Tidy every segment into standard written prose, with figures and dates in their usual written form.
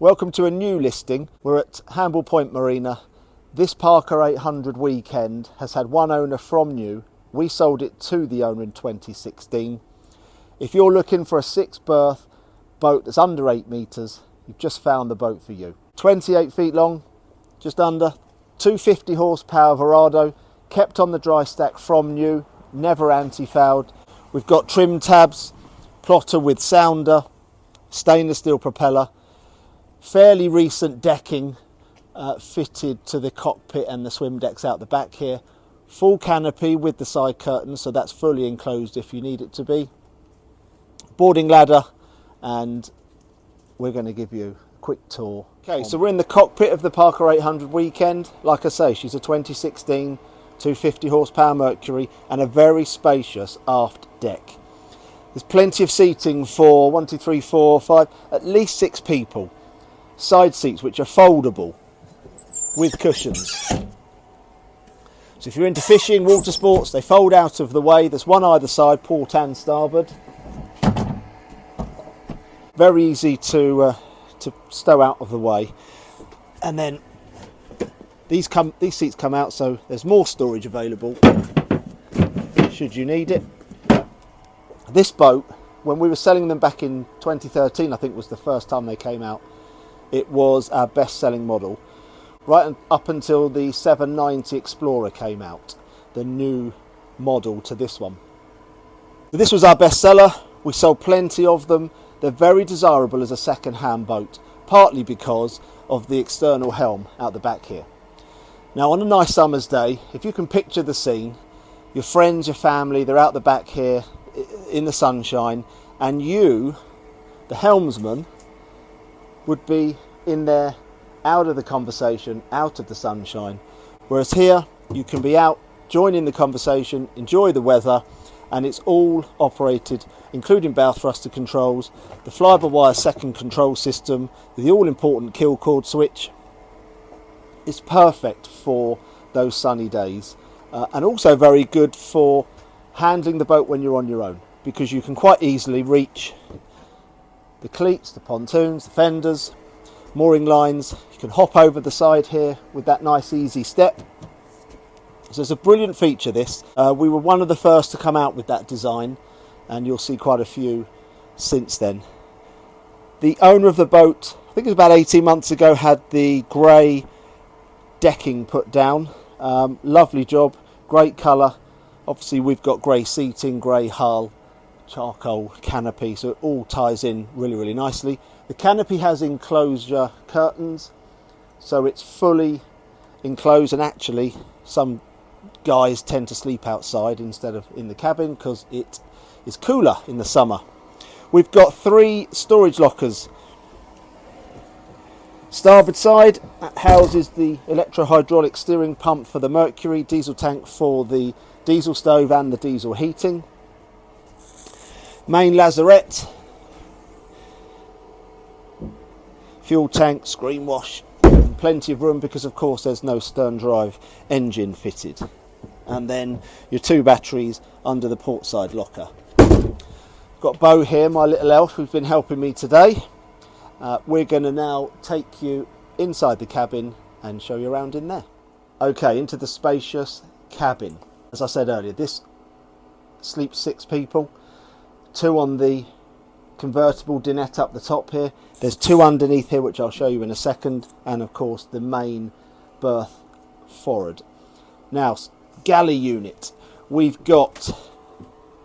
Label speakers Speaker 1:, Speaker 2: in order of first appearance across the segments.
Speaker 1: Welcome to a new listing. We're at Hamble Point Marina. This Parker 800 weekend has had one owner from new. We sold it to the owner in 2016. If you're looking for a 6-berth boat that's under 8 metres, you've just found the boat for you. 28 feet long, just under, 250 horsepower Verado, kept on the dry stack from new, never anti-fouled. We've got trim tabs, plotter with sounder, stainless steel propeller, fairly recent decking fitted to the cockpit and the swim decks out the back here. Full canopy with the side curtains, so that's fully enclosed if you need it to be. Boarding ladder, and we're going to give you a quick tour. Okay, so we're in the cockpit of the Parker 800 weekend. Like I say, she's a 2016 250 horsepower Mercury and a very spacious aft deck. There's plenty of seating for 1, 2, 3, 4, 5, at least 6 people. Side seats which are foldable with cushions. So if you're into fishing, water sports, they fold out of the way. There's one either side, port and starboard. Very easy to stow out of the way. And then these seats come out, so there's more storage available should you need it. This boat, when we were selling them back in 2013, I think was the first time they came out, it was our best-selling model, right up until the 790 Explorer came out, the new model to this one. This was our bestseller. We sold plenty of them. They're very desirable as a second-hand boat, partly because of the external helm out the back here. Now, on a nice summer's day, if you can picture the scene, your friends, your family, they're out the back here in the sunshine, and you, the helmsman, would be in there, out of the conversation, out of the sunshine. Whereas here, you can be out, join in the conversation, enjoy the weather, and it's all operated, including bow thruster controls, the fly-by-wire second control system, the all-important kill cord switch. It's perfect for those sunny days, and also very good for handling the boat when you're on your own, because you can quite easily reach the cleats, the pontoons, the fenders, mooring lines. You can hop over the side here with that nice easy step. So it's a brilliant feature, this. We were one of the first to come out with that design, and you'll see quite a few since then. The owner of the boat, I think it was about 18 months ago, had the grey decking put down. Lovely job, great colour. Obviously we've got grey seating, grey hull, charcoal canopy, so it all ties in really, really nicely. The canopy has enclosure curtains, so it's fully enclosed, and actually some guys tend to sleep outside instead of in the cabin because it is cooler in the summer. We've got 3 storage lockers. Starboard side, that houses the electro-hydraulic steering pump for the Mercury, diesel tank for the diesel stove and the diesel heating. Main lazarette, fuel tank, screen wash, and plenty of room because of course there's no stern drive engine fitted. And then your 2 batteries under the port side locker. Got Bo here, my little elf, who's been helping me today. We're going to now take you inside the cabin and show you around in there. Okay, into the spacious cabin. As I said earlier, this sleeps 6 people. 2 on the convertible dinette up the top here. There's 2 underneath here, which I'll show you in a second, and of course the main berth forward. Now, galley unit. We've got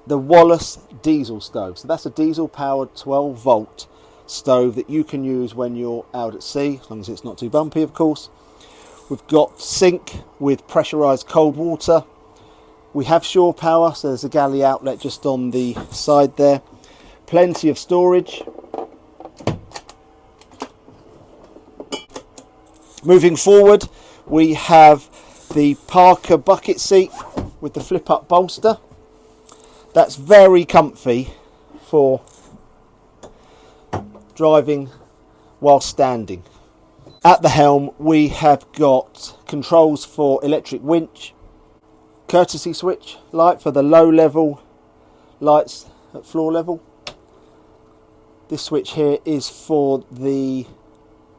Speaker 1: the Wallace diesel stove. So that's a diesel powered 12 volt stove that you can use when you're out at sea, as long as it's not too bumpy, of course. We've got sink with pressurized cold water. We have shore power, so there's a galley outlet just on the side there. Plenty of storage. Moving forward, we have the Parker bucket seat with the flip-up bolster. That's very comfy for driving while standing. At the helm, we have got controls for electric winch, courtesy switch light for the low level lights at floor level. This switch here is for the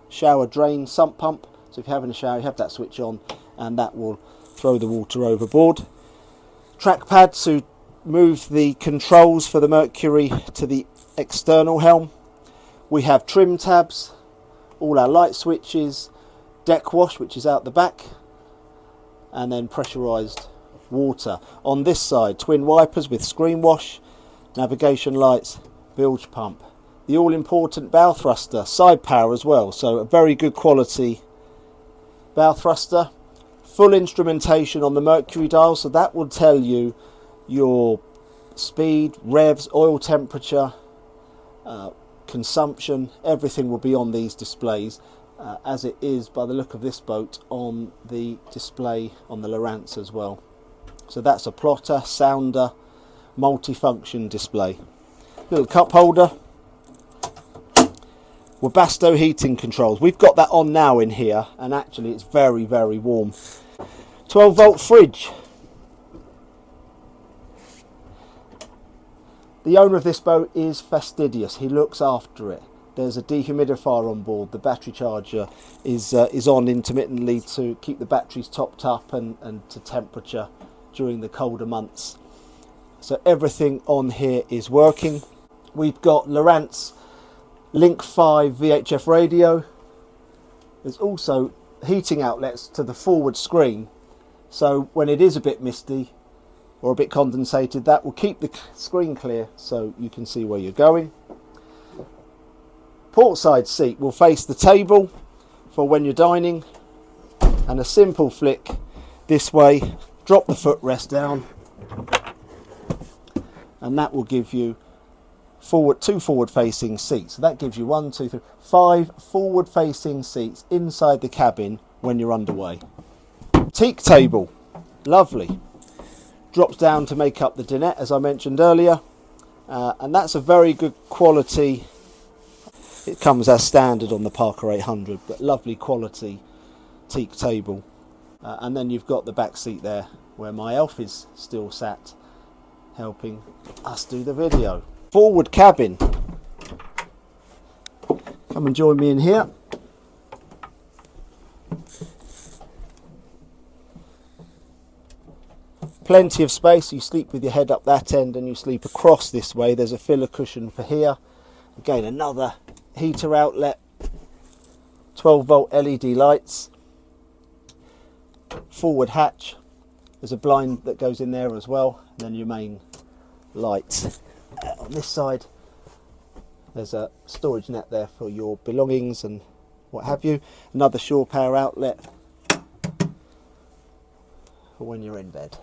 Speaker 1: shower drain sump pump. So if you're having a shower, you have that switch on and that will throw the water overboard. Trackpad to move the controls for the Mercury to the external helm. We have trim tabs, all our light switches, deck wash which is out the back, and then pressurised water. On this side, twin wipers with screen wash, navigation lights, bilge pump. The all important bow thruster, side power as well, so a very good quality bow thruster. Full instrumentation on the Mercury dial, so that will tell you your speed, revs, oil temperature, consumption, everything will be on these displays, as it is by the look of this boat on the display on the Lowrance as well. So that's a plotter, sounder, multifunction display. Little cup holder. Webasto heating controls. We've got that on now in here, and actually it's very, very warm. 12 volt fridge. The owner of this boat is fastidious. He looks after it. There's a dehumidifier on board. The battery charger is on intermittently to keep the batteries topped up and to temperature during the colder months. So everything on here is working. We've got Lowrance Link 5 VHF radio. There's also heating outlets to the forward screen, so when it is a bit misty or a bit condensated, that will keep the screen clear so you can see where you're going. Portside seat will face the table for when you're dining, and a simple flick this way, drop the footrest down, and that will give you two forward facing seats. So that gives you 1, 2, 3, 5 forward facing seats inside the cabin when you're underway. Teak table, lovely, drops down to make up the dinette as I mentioned earlier, and that's a very good quality. It comes as standard on the Parker 800, but lovely quality teak table. And then you've got the back seat there where my elf is still sat helping us do the video. Forward cabin. Come and join me in here. Plenty of space. You sleep with your head up that end and you sleep across this way. There's a filler cushion for here. Again, another heater outlet. 12 volt LED lights. Forward hatch. There's a blind that goes in there as well. And then your main lights. On this side there's a storage net there for your belongings and what have you. Another shore power outlet for when you're in bed.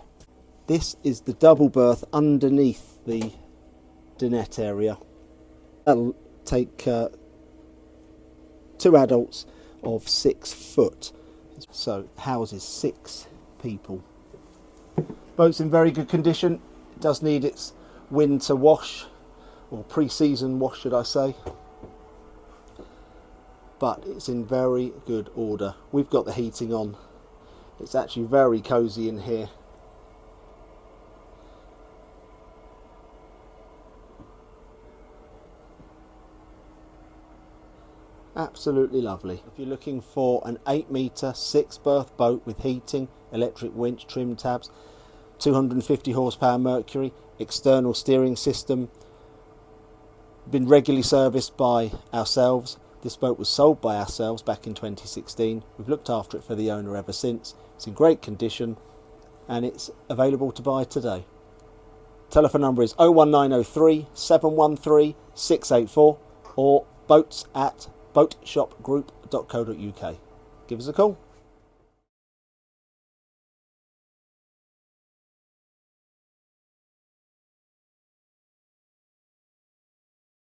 Speaker 1: This is the double berth underneath the dinette area. That'll take 2 adults of 6 foot, so houses 6 people. Boat's in very good condition. It does need its winter wash, or pre-season wash should I say, but it's in very good order. We've got the heating on. It's actually very cosy in here. Absolutely lovely. If you're looking for an 8-metre 6-berth boat with heating, electric winch, trim tabs, 250 horsepower Mercury, external steering system, been regularly serviced by ourselves. This boat was sold by ourselves back in 2016. We've looked after it for the owner ever since. It's in great condition and it's available to buy today. Telephone number is 01903 713 684 or boats@boatshopgroup.co.uk. Give us a call.